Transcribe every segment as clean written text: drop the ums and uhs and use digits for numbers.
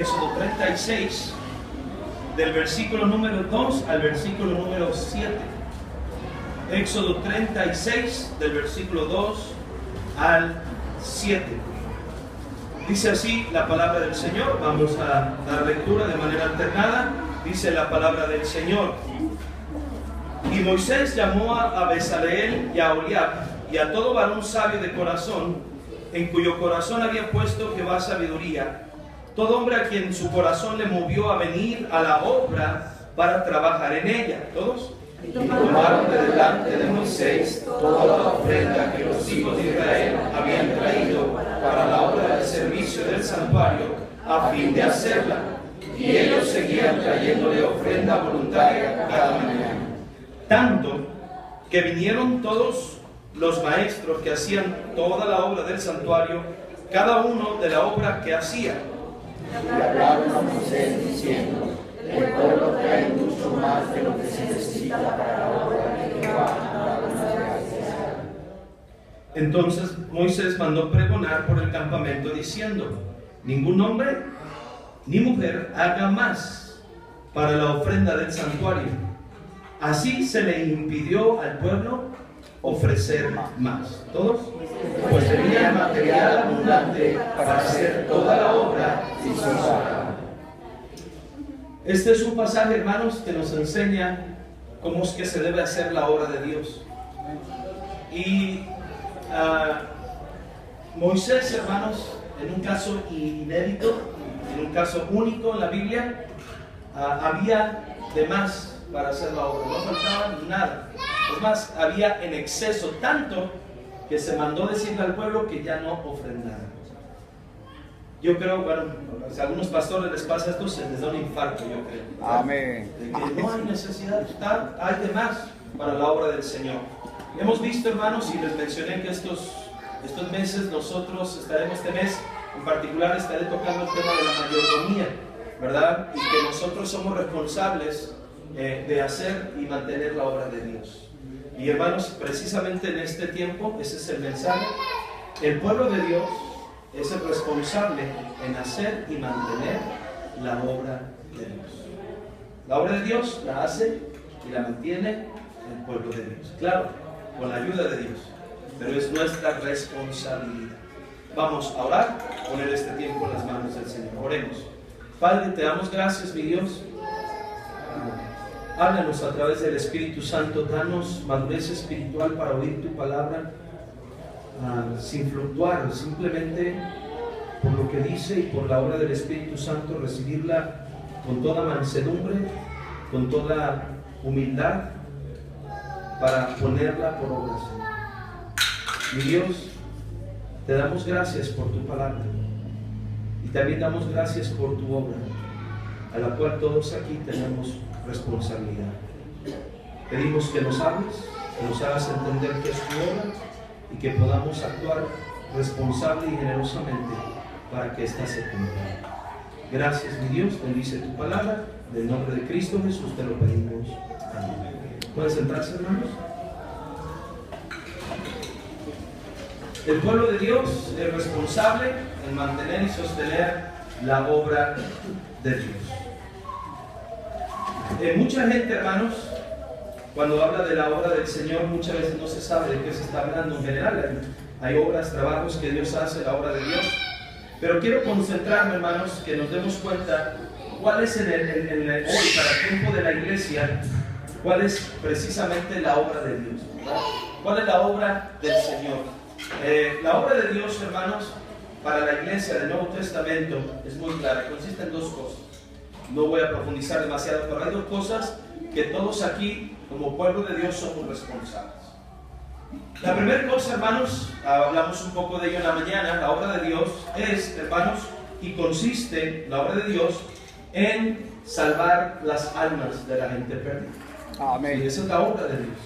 Éxodo 36, del versículo número 2 al versículo número 7. Éxodo 36, del versículo 2 al 7. Dice así la palabra del Señor. Vamos a dar lectura de manera alternada. Dice la palabra del Señor. Y Moisés llamó a Bezaleel y a Oholiab y a todo varón sabio de corazón, en cuyo corazón había puesto Jehová sabiduría, todo hombre a quien su corazón le movió a venir a la obra para trabajar en ella. ¿Todos? Y tomaron de delante de Moisés toda la ofrenda que los hijos de Israel habían traído para la obra del servicio del santuario, a fin de hacerla. Y ellos seguían trayéndole ofrenda voluntaria cada mañana. Tanto que vinieron todos los maestros que hacían toda la obra del santuario, cada uno de la obra que hacía. Y hablaron a Moisés diciendo: el pueblo trae mucho más de lo que se necesita para la obra que Jehová ha dado en la gracia. Entonces Moisés mandó pregonar por el campamento diciendo: ningún hombre ni mujer haga más para la ofrenda del santuario. Así se le impidió al pueblo ofrecer más. ¿Todos? Pues tenía material abundante para hacer toda la obra y su obra. Este es un pasaje, hermanos, que nos enseña cómo es que se debe hacer la obra de Dios. Y Moisés, hermanos, en un caso inédito, en un caso único en la Biblia, había de más para hacer la obra, no faltaba nada. Es más, había en exceso, tanto que se mandó decirle al pueblo que ya no ofrendaran. Yo creo, bueno, si a algunos pastores les pasa esto, se les da un infarto, yo creo. Amén. De que no hay necesidad, hay de más para la obra del Señor. Hemos visto, hermanos, y les mencioné que estos meses nosotros estaremos, este mes en particular estaré tocando el tema de la mayordomía, ¿verdad? Y que nosotros somos responsables de hacer y mantener la obra de Dios. Y hermanos, precisamente en este tiempo, ese es el mensaje. El pueblo de Dios es el responsable en hacer y mantener la obra de Dios. La obra de Dios la hace y la mantiene el pueblo de Dios. Claro, con la ayuda de Dios, pero es nuestra responsabilidad. Vamos a orar, poner este tiempo en las manos del Señor. Oremos. Padre, te damos gracias, mi Dios. Háblanos a través del Espíritu Santo, danos madurez espiritual para oír tu palabra sin fluctuar, simplemente por lo que dice y por la obra del Espíritu Santo, recibirla con toda mansedumbre, con toda humildad, para ponerla por obra, Señor. Mi Dios, te damos gracias por tu palabra y también damos gracias por tu obra, a la cual todos aquí tenemos responsabilidad. Pedimos que nos hables, que nos hagas entender qué es tu obra y que podamos actuar responsable y generosamente para que ésta se cumpla. Gracias, mi Dios, bendice tu palabra. En el nombre de Cristo Jesús te lo pedimos. Amén. ¿Pueden sentarse, hermanos? El pueblo de Dios es responsable en mantener y sostener la obra de Dios. Mucha gente, hermanos, cuando habla de la obra del Señor, muchas veces no se sabe de qué se está hablando en general. Hay obras, trabajos que Dios hace, la obra de Dios. Pero quiero concentrarme, hermanos, que nos demos cuenta cuál es hoy, para el tiempo de la iglesia, cuál es precisamente la obra de Dios, ¿verdad? ¿Cuál es la obra del Señor? La obra de Dios, hermanos, para la iglesia del Nuevo Testamento es muy clara. Consiste en dos cosas. No voy a profundizar demasiado, pero hay dos cosas que todos aquí, como pueblo de Dios, somos responsables. La primera cosa, hermanos, hablamos un poco de ello en la mañana. La obra de Dios es, hermanos, y consiste, la obra de Dios, en salvar las almas de la gente perdida. Amén. Y esa es la obra de Dios.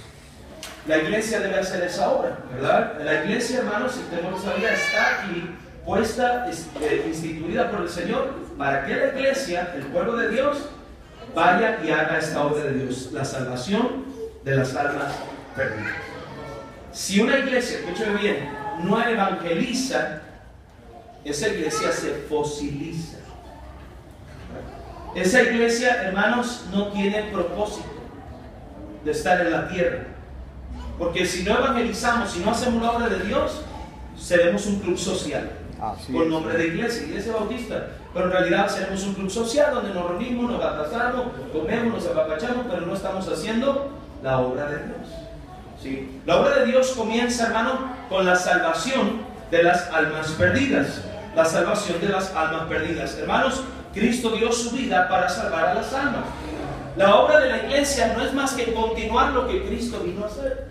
La iglesia debe hacer esa obra, ¿verdad? La iglesia, hermanos, si tenemos esa vida, está aquí puesta, instituida por el Señor, para que la iglesia, el pueblo de Dios, vaya y haga esta obra de Dios, la salvación de las almas perdidas. Si una iglesia, escúcheme bien, no evangeliza, esa iglesia se fosiliza. Esa iglesia, hermanos, no tiene propósito de estar en la tierra. Porque si no evangelizamos, si no hacemos la obra de Dios, seremos un club social. Con nombre de iglesia bautista. Pero en realidad seremos un club social donde nos reunimos, nos abrazamos, comemos, nos apapachamos, pero no estamos haciendo la obra de Dios. ¿Sí? La obra de Dios comienza, hermano, con la salvación de las almas perdidas. La salvación de las almas perdidas. Hermanos, Cristo dio su vida para salvar a las almas. La obra de la iglesia no es más que continuar lo que Cristo vino a hacer.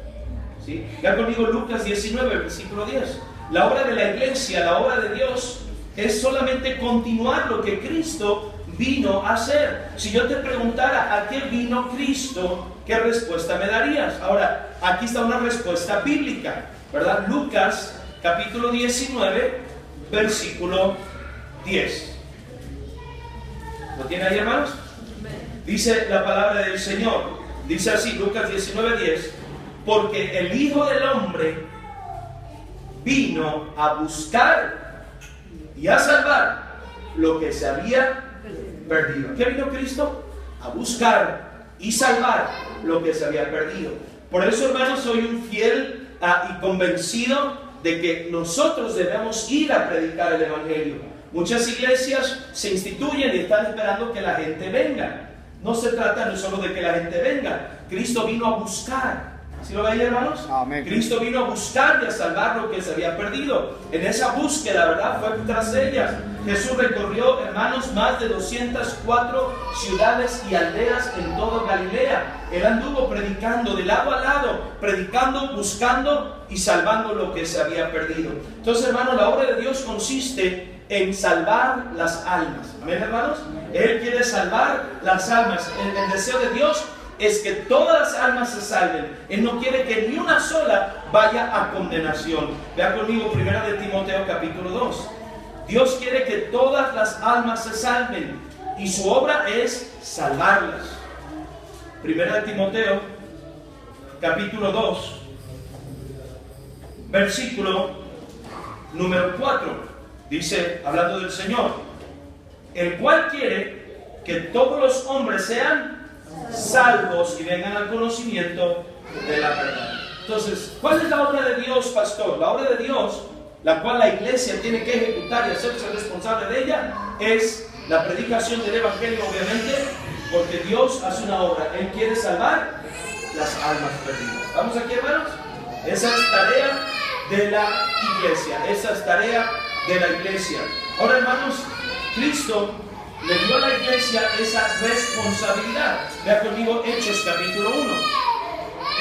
¿Sí? Ya conmigo Lucas 19, versículo 10. La obra de la iglesia, la obra de Dios, es solamente continuar lo que Cristo vino a hacer. Si yo te preguntara a qué vino Cristo, ¿qué respuesta me darías? Ahora, aquí está una respuesta bíblica, ¿verdad? Lucas capítulo 19, versículo 10. ¿Lo tiene ahí, hermanos? Dice la palabra del Señor, dice así, Lucas 19, 10, porque el Hijo del Hombre vino a buscar y a salvar lo que se había perdido. ¿Qué vino Cristo? A buscar y salvar lo que se había perdido. Por eso, hermanos, soy un fiel y convencido de que nosotros debemos ir a predicar el Evangelio. Muchas iglesias se instituyen y están esperando que la gente venga. No se trata no solo de que la gente venga. Cristo vino a buscar. ¿Sí lo veis, hermanos? Amén. Cristo vino a buscar y a salvar lo que se había perdido. En esa búsqueda, ¿verdad? Fue tras ellas. Jesús recorrió, hermanos, más de 204 ciudades y aldeas en toda Galilea. Él anduvo predicando de lado a lado, predicando, buscando y salvando lo que se había perdido. Entonces, hermanos, la obra de Dios consiste en salvar las almas. Amén, hermanos. Él quiere salvar las almas. El deseo de Dios es que todas las almas se salven. Él no quiere que ni una sola vaya a condenación. Vea conmigo 1 de Timoteo capítulo 2. Dios quiere que todas las almas se salven y su obra es salvarlas. 1 de Timoteo capítulo 2, versículo número 4. Dice, hablando del Señor, el cual quiere que todos los hombres sean salvos y vengan al conocimiento de la verdad. Entonces, ¿cuál es la obra de Dios, pastor? La obra de Dios, la cual la iglesia tiene que ejecutar y hacerse responsable de ella, es la predicación del Evangelio, obviamente, porque Dios hace una obra. Él quiere salvar las almas perdidas. ¿Vamos aquí, hermanos? Esa es tarea de la iglesia. Esa es tarea de la iglesia. Ahora, hermanos, Cristo le dio a la iglesia esa responsabilidad. Vea conmigo Hechos capítulo 1.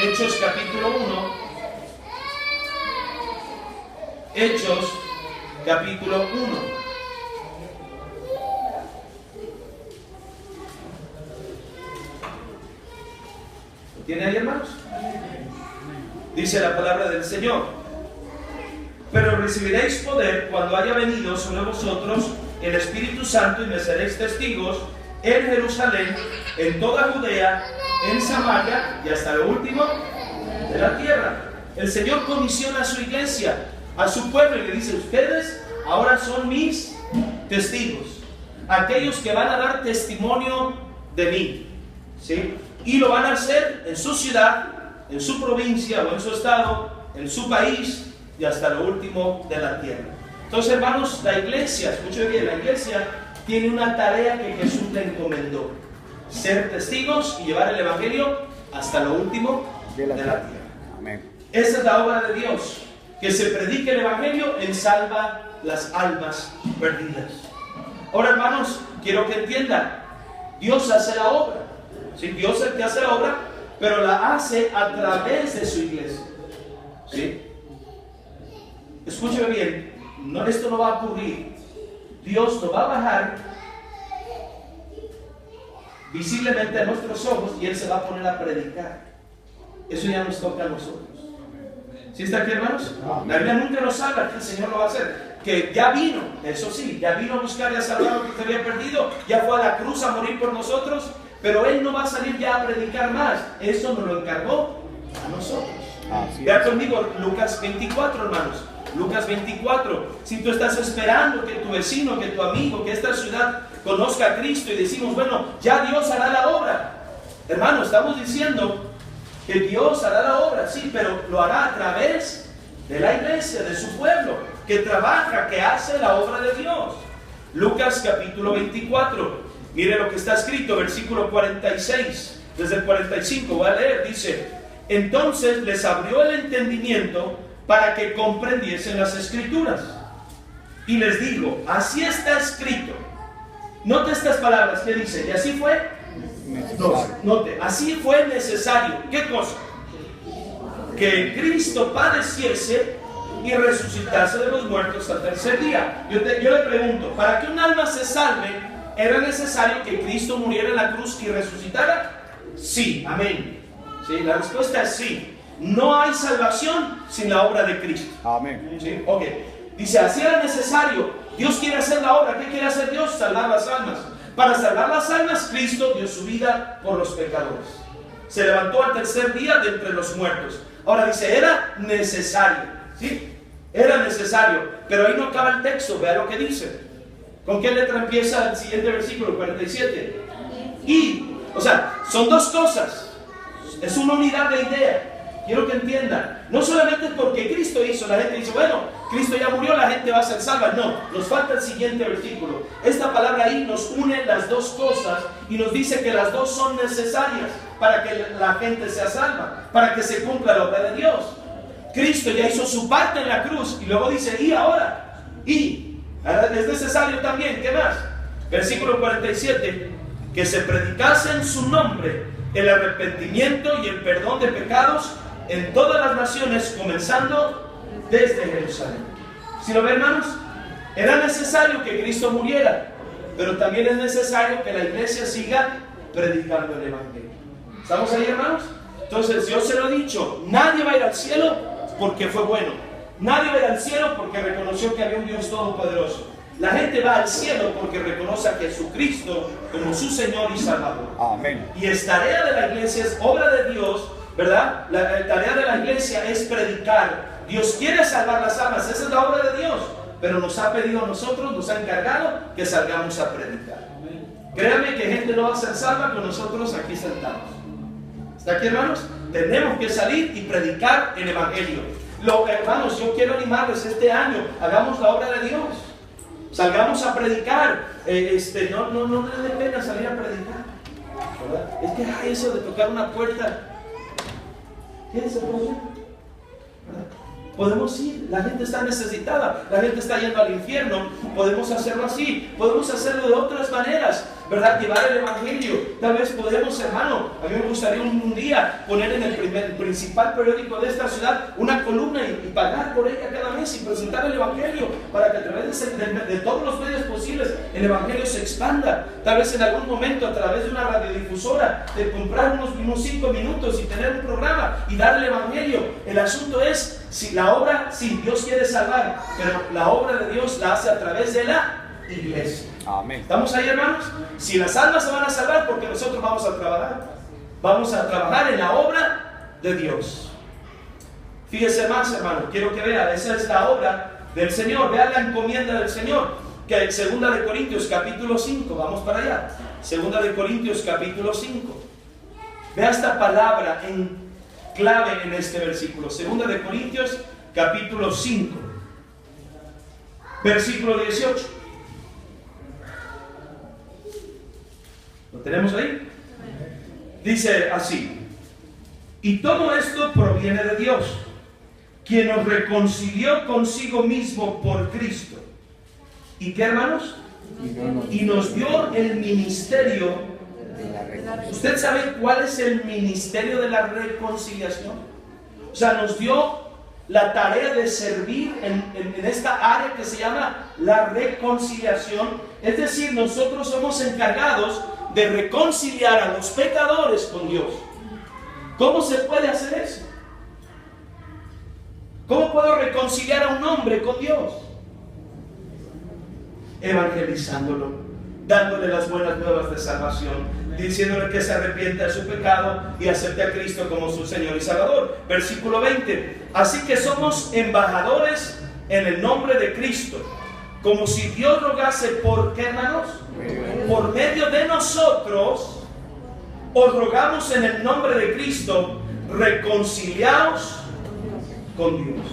Hechos capítulo 1. Hechos capítulo 1. ¿Lo tiene ahí, hermanos? Dice la palabra del Señor: pero recibiréis poder cuando haya venido sobre vosotros el Espíritu Santo y me seréis testigos en Jerusalén, en toda Judea, en Samaria y hasta lo último de la tierra. El Señor comisiona a su iglesia, a su pueblo, y le dice: ustedes ahora son mis testigos, aquellos que van a dar testimonio de mí, ¿sí? Y lo van a hacer en su ciudad, en su provincia o en su estado, en su país y hasta lo último de la tierra. Entonces, hermanos, la iglesia, escuchen bien, la iglesia tiene una tarea que Jesús le encomendó: ser testigos y llevar el Evangelio hasta lo último de la tierra. Amén. Esa es la obra de Dios, que se predique el Evangelio. Él salva las almas perdidas. Ahora, hermanos, quiero que entiendan, Dios hace la obra. ¿Sí? Dios es el que hace la obra, pero la hace a través de su iglesia. ¿Sí? Escúcheme bien, esto no va a ocurrir. Dios nos va a bajar visiblemente a nuestros ojos y Él se va a poner a predicar. Eso ya nos toca a nosotros. ¿Sí está aquí, hermanos? La Biblia nunca nos habla que el Señor lo va a hacer. Que ya vino, eso sí, ya vino a buscar y a salvar lo que se había perdido. Ya fue a la cruz a morir por nosotros. Pero Él no va a salir ya a predicar más. Eso nos lo encargó a nosotros. Vean conmigo Lucas 24, hermanos. Lucas 24. Si tú estás esperando que tu vecino, que tu amigo, que esta ciudad conozca a Cristo y decimos, bueno, ya Dios hará la obra. Hermano, estamos diciendo que Dios hará la obra, sí, pero lo hará a través de la iglesia, de su pueblo, que trabaja, que hace la obra de Dios. Lucas capítulo 24, mire lo que está escrito, versículo 46, desde el 45, voy a leer, dice: entonces les abrió el entendimiento para que comprendiesen las escrituras, y les digo, así está escrito. Note estas palabras, ¿qué dice? Y así fue necesario. Note, así fue necesario. ¿Qué cosa? Que Cristo padeciese y resucitase de los muertos al tercer día. Yo le pregunto, ¿para que un alma se salve, era necesario que Cristo muriera en la cruz y resucitara? Sí, amén. ¿Sí? La respuesta es sí. No hay salvación sin la obra de Cristo. Amén. ¿Sí? Ok. Dice, así era necesario. Dios quiere hacer la obra. ¿Qué quiere hacer Dios? Salvar las almas. Para salvar las almas, Cristo dio su vida por los pecadores. Se levantó al tercer día de entre los muertos. Ahora dice, era necesario. ¿Sí? Era necesario. Pero ahí no acaba el texto. Vea lo que dice. ¿Con qué letra empieza el siguiente versículo? 47. Y, o sea, son dos cosas. Es una unidad de idea. Quiero que entiendan. No solamente porque Cristo hizo, la gente dice, bueno, Cristo ya murió, la gente va a ser salva. No, nos falta el siguiente versículo. Esta palabra ahí nos une las dos cosas y nos dice que las dos son necesarias para que la gente sea salva, para que se cumpla la obra de Dios. Cristo ya hizo su parte en la cruz y luego dice, y ahora, es necesario también, ¿qué más? Versículo 47, que se predicase en su nombre el arrepentimiento y el perdón de pecados en todas las naciones, comenzando desde Jerusalén. ¿Sí lo ven, hermanos? Era necesario que Cristo muriera, pero también es necesario que la iglesia siga predicando el evangelio. ¿Estamos ahí, hermanos? Entonces, yo se lo he dicho, nadie va a ir al cielo porque fue bueno. Nadie va a ir al cielo porque reconoció que había un Dios todopoderoso. La gente va al cielo porque reconoce a Jesucristo como su Señor y Salvador. Amén. Y es tarea de la iglesia, es obra de Dios, ¿verdad? La tarea de la iglesia es predicar. Dios quiere salvar las almas, esa es la obra de Dios. Pero nos ha pedido a nosotros, nos ha encargado que salgamos a predicar. Créanme que gente no va a ser salva con nosotros aquí sentados. ¿Está aquí, hermanos? Tenemos que salir y predicar el evangelio. Hermanos, yo quiero animarles este año, hagamos la obra de Dios. Salgamos a predicar. No le dé pena salir a predicar, ¿verdad? Es que hay eso de tocar una puerta. ¿Qué es el problema? ¿Verdad? Podemos ir, la gente está necesitada, la gente está yendo al infierno, podemos hacerlo así, podemos hacerlo de otras maneras, ¿verdad? Llevar el evangelio. Tal vez podemos, hermano, a mí me gustaría un día poner en el principal periódico de esta ciudad una columna y pagar por ella cada mes y presentar el evangelio para que a través de todos los medios posibles el evangelio se expanda. Tal vez en algún momento a través de una radiodifusora, de comprar unos 5 minutos y tener un programa y dar el evangelio. El asunto es, si Dios quiere salvar, pero la obra de Dios la hace a través de la iglesia. Amén. ¿Estamos ahí, hermanos? Si las almas se van a salvar, porque nosotros vamos a trabajar en la obra de Dios. Fíjese más, hermano, quiero que vean, esa es la obra del Señor. Vean la encomienda del Señor, que en 2 de Corintios capítulo 5, vamos para allá, 2 de Corintios capítulo 5. Vea esta palabra en clave en este versículo. 2 de Corintios capítulo 5, versículo 18. ¿Lo tenemos ahí? Dice así: y todo esto proviene de Dios, quien nos reconcilió consigo mismo por Cristo. ¿Y qué, hermanos? Y nos dio el ministerio. ¿Usted sabe cuál es el ministerio de la reconciliación? O sea, nos dio la tarea de servir en esta área que se llama la reconciliación. Es decir, nosotros somos encargados de reconciliar a los pecadores con Dios. ¿Cómo se puede hacer eso? ¿Cómo puedo reconciliar a un hombre con Dios? Evangelizándolo, dándole las buenas nuevas de salvación, diciéndole que se arrepienta de su pecado y acepte a Cristo como su Señor y Salvador. Versículo 20: así que somos embajadores en el nombre de Cristo, como si Dios rogase por, ¿qué, hermanos? Por medio de nosotros, os rogamos en el nombre de Cristo, reconciliaos con Dios.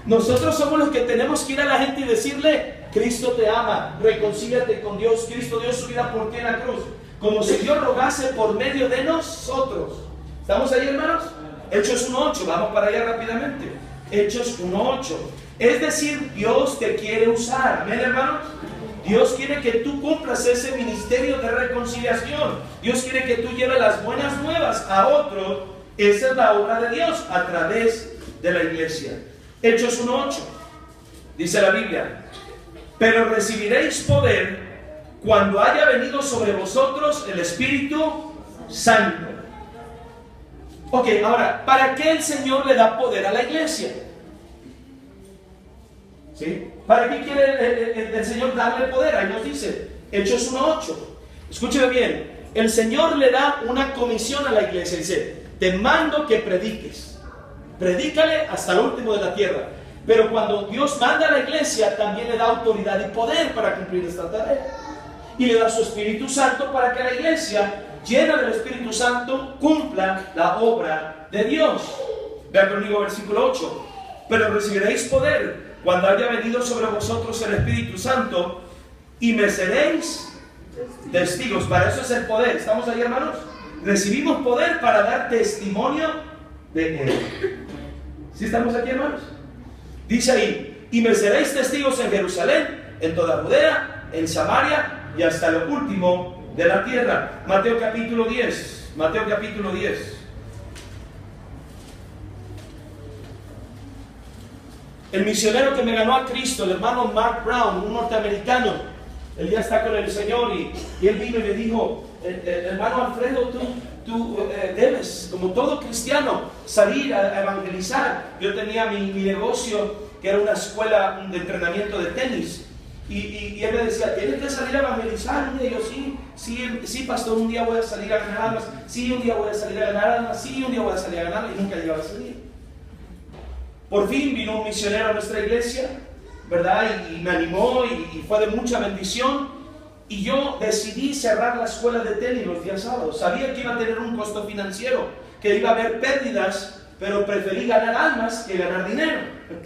Nosotros somos los que tenemos que ir a la gente y decirle: Cristo te ama, reconcíliate con Dios, Cristo dio su vida por ti en la cruz, como si Dios rogase por medio de nosotros. ¿Estamos ahí, hermanos? Hechos 1:8, vamos para allá rápidamente. Hechos 1:8. Es decir, Dios te quiere usar. ¿Amén, hermanos? Dios quiere que tú cumplas ese ministerio de reconciliación. Dios quiere que tú lleves las buenas nuevas a otro. Esa es la obra de Dios a través de la iglesia. Hechos 1:8. Dice la Biblia: pero recibiréis poder cuando haya venido sobre vosotros el Espíritu Santo. Ok, ahora, ¿para qué el Señor le da poder a la iglesia? ¿Sí? ¿Para qué quiere el Señor darle poder? Ahí nos dice, Hechos 1:8. Escúcheme bien, el Señor le da una comisión a la iglesia. Dice: te mando que prediques. Predícale hasta el último de la tierra. Pero cuando Dios manda a la iglesia, también le da autoridad y poder para cumplir esta tarea. Y le da su Espíritu Santo para que la iglesia, llena del Espíritu Santo, cumpla la obra de Dios. Vean conmigo versículo 8. Pero recibiréis poder cuando haya venido sobre vosotros el Espíritu Santo, y me seréis testigos. Para eso es el poder. ¿Estamos ahí, hermanos? Recibimos poder para dar testimonio de Él. ¿Sí estamos aquí, hermanos? Dice ahí: y me seréis testigos en Jerusalén, en toda Judea, en Samaria y hasta lo último de la tierra. Mateo capítulo 10. Mateo capítulo 10. El misionero que me ganó a Cristo, el hermano Mark Brown, un norteamericano, él ya está con el Señor, y él vino y me dijo: hermano Alfredo, tú debes, como todo cristiano, salir a evangelizar. Yo tenía mi negocio, que era una escuela de entrenamiento de tenis, y él me decía: tienes que salir a evangelizar. Un día yo: sí, pastor, un día voy a salir a ganar almas, sí, un día voy a salir a ganar almas, sí, un día voy a salir a ganar, y nunca llegaba a salir. Por fin vino un misionero a nuestra iglesia, ¿verdad? Y me animó, y fue de mucha bendición. Y yo decidí cerrar la escuela de tenis los días sábados. Sabía que iba a tener un costo financiero, que iba a haber pérdidas, pero preferí ganar almas que ganar dinero.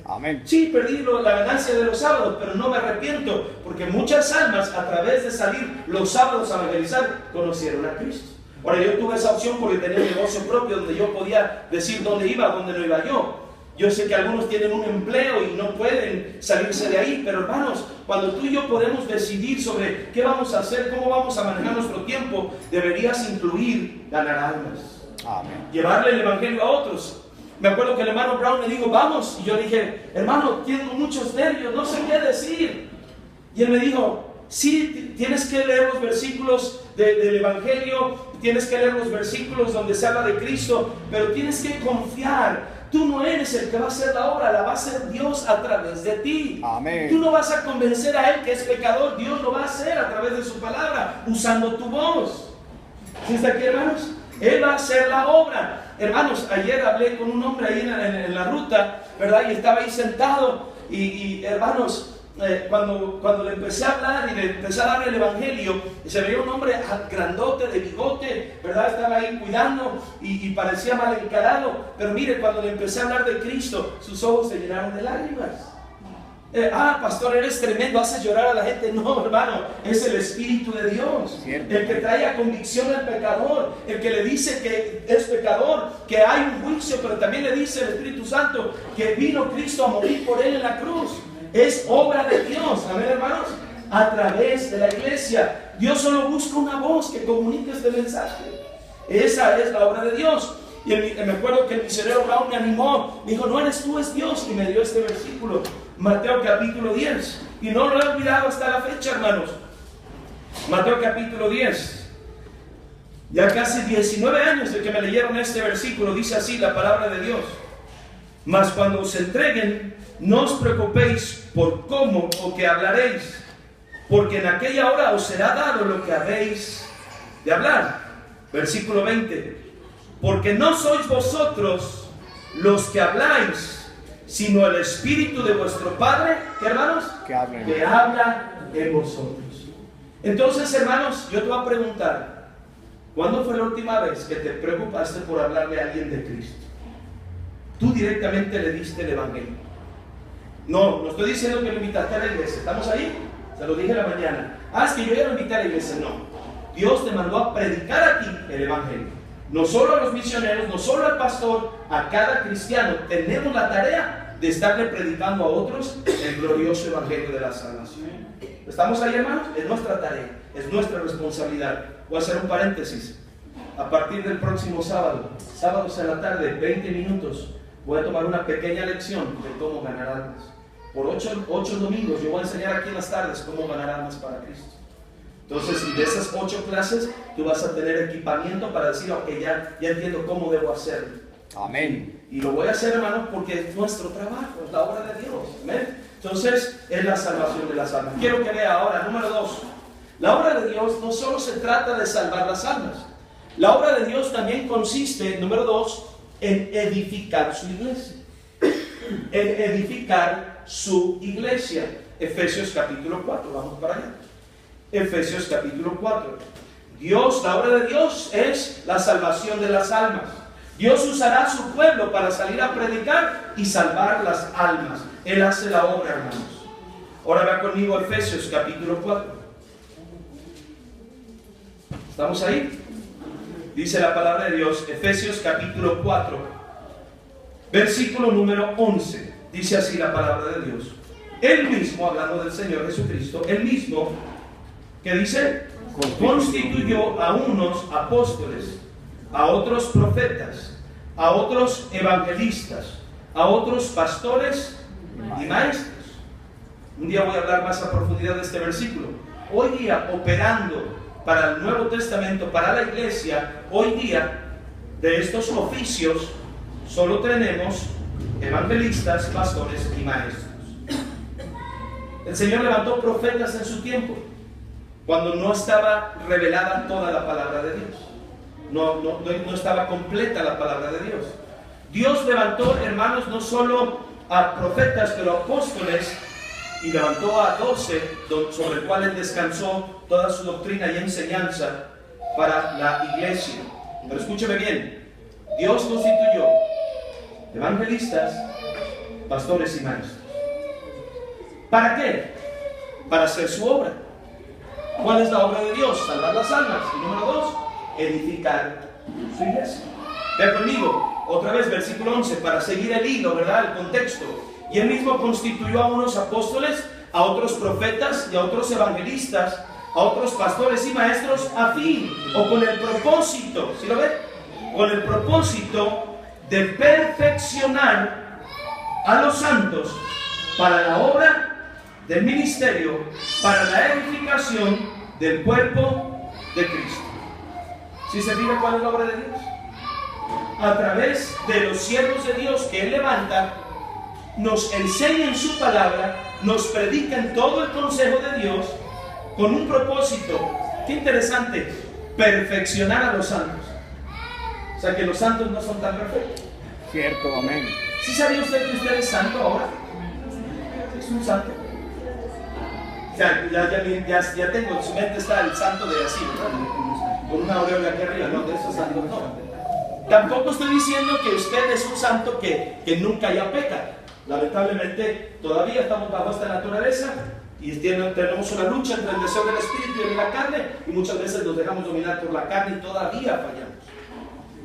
Amén. Sí, perdí la ganancia de los sábados, pero no me arrepiento, porque muchas almas, a través de salir los sábados a evangelizar, conocieron a Cristo. Ahora, yo tuve esa opción porque tenía un negocio propio donde yo podía decir dónde iba, dónde no iba yo. Yo sé que algunos tienen un empleo y no pueden salirse de ahí, pero hermanos, cuando tú y yo podemos decidir sobre qué vamos a hacer, cómo vamos a manejar nuestro tiempo, deberías incluir ganar almas. Amén. Llevarle el evangelio a otros. Me acuerdo que el hermano Brown me dijo: vamos, y yo dije: hermano, tengo muchos nervios, no sé qué decir. Y él me dijo: sí, tienes que leer los versículos del evangelio, tienes que leer los versículos donde se habla de Cristo, pero tienes que confiar. Tú no eres el que va a hacer la obra, la va a hacer Dios a través de ti. Amén. Tú no vas a convencer a Él que es pecador. Dios lo va a hacer a través de su palabra, usando tu voz. ¿Sí está aquí, hermanos? Él va a hacer la obra. Hermanos, ayer hablé con un hombre ahí en la ruta, ¿verdad? Y estaba ahí sentado. Y hermanos, cuando le empecé a hablar y le empecé a dar el evangelio, se veía un hombre grandote, de bigote, ¿verdad? Estaba ahí cuidando y parecía mal encarado. Pero mire, cuando le empecé a hablar de Cristo, sus ojos se llenaron de lágrimas. Pastor, eres tremendo, haces llorar a la gente. No, hermano, es el Espíritu de Dios, Cierto. el que trae a convicción al pecador, el que le dice que es pecador, que hay un juicio, pero también le dice el Espíritu Santo que vino Cristo a morir por él en la cruz. Es obra de Dios, amén, hermanos, a través de la iglesia. Dios solo busca una voz que comunique este mensaje. Esa es la obra de Dios. Y me acuerdo que el misionero Brown me animó, me dijo: no eres tú, es Dios. Y me dio este versículo, Mateo capítulo 10. Y no lo he olvidado hasta la fecha, hermanos. Mateo capítulo 10. Ya casi 19 años de que me leyeron este versículo. Dice así la palabra de Dios: mas cuando os entreguen, no os preocupéis por cómo o qué hablaréis, porque en aquella hora os será dado lo que habéis de hablar. Versículo 20: porque no sois vosotros los que habláis, sino el Espíritu de vuestro Padre, ¿qué, hermanos? Que habla en vosotros. Entonces, hermanos, yo te voy a preguntar, ¿cuándo fue la última vez que te preocupaste por hablarle a alguien de Cristo? Tú directamente le diste el Evangelio. No estoy diciendo que lo invitaste a la iglesia. ¿Estamos ahí? Se lo dije en la mañana. Es que yo ya lo invité a la iglesia. No. Dios te mandó a predicar aquí el Evangelio. No solo a los misioneros, no solo al pastor, a cada cristiano. Tenemos la tarea de estarle predicando a otros el glorioso Evangelio de la salvación. ¿Estamos ahí, hermanos? Es nuestra tarea, es nuestra responsabilidad. Voy a hacer un paréntesis. A partir del próximo sábados en la tarde, 20 minutos, voy a tomar una pequeña lección de cómo ganar almas. Por 8 domingos yo voy a enseñar aquí en las tardes cómo ganar almas para Cristo. Entonces, y de esas 8 clases, tú vas a tener equipamiento para decir, ok, ya entiendo cómo debo hacerlo. Amén. Y lo voy a hacer, hermanos, porque es nuestro trabajo, es la obra de Dios. Amén. Entonces, es la salvación de las almas. Quiero que vea ahora, número 2. La obra de Dios no solo se trata de salvar las almas. La obra de Dios también consiste, número 2, en edificar su iglesia. En edificar su iglesia. Efesios capítulo 4, vamos para allá. Efesios capítulo 4. La obra de Dios es la salvación de las almas. Dios usará a su pueblo para salir a predicar y salvar las almas. Él hace la obra, hermanos. Ahora va conmigo Efesios capítulo 4. ¿Estamos ahí? Dice la palabra de Dios, Efesios capítulo 4, versículo número 11. Dice así la palabra de Dios. Él mismo, hablando del Señor Jesucristo, él mismo, ¿qué dice? Constituyó a unos apóstoles, a otros profetas, a otros evangelistas, a otros pastores y maestros. Un día voy a hablar más a profundidad de este versículo. Hoy día, operando para el Nuevo Testamento, para la iglesia, hoy día, de estos oficios, solo tenemos evangelistas, pastores y maestros. El Señor levantó profetas en su tiempo, cuando no estaba revelada toda la palabra de Dios. No estaba completa la palabra de Dios. Dios levantó, hermanos, no solo a profetas, pero a apóstoles, y levantó a 12, sobre el cual él descansó toda su doctrina y enseñanza para la iglesia. Pero escúcheme bien, Dios constituyó evangelistas, pastores y maestros. ¿Para qué? Para hacer su obra. ¿Cuál es la obra de Dios? Salvar las almas. Y número 2, edificar su iglesia. Vean conmigo, otra vez, versículo 11, para seguir el hilo, ¿verdad? El contexto. Y él mismo constituyó a unos apóstoles, a otros profetas y a otros evangelistas, a otros pastores y maestros, a fin, o con el propósito, ¿sí lo ven? Con el propósito de perfeccionar a los santos para la obra del ministerio, para la edificación del cuerpo de Cristo. ¿Sí se fija cuál es la obra de Dios? A través de los siervos de Dios que Él levanta, nos enseñan su palabra, nos predican todo el consejo de Dios con un propósito. Qué interesante, perfeccionar a los santos. O sea que los santos no son tan perfectos. Cierto, amén. ¿Sí sabía usted que usted es santo ahora? ¿Es un santo? O sea, ya tengo, en su mente está el santo de así, ¿verdad? Con una aureola aquí arriba, no, de esos santos no. Tampoco estoy diciendo que usted es un santo que nunca ya peca. Lamentablemente todavía estamos bajo esta naturaleza y tenemos una lucha entre el deseo del espíritu y de la carne, y muchas veces nos dejamos dominar por la carne y todavía fallamos.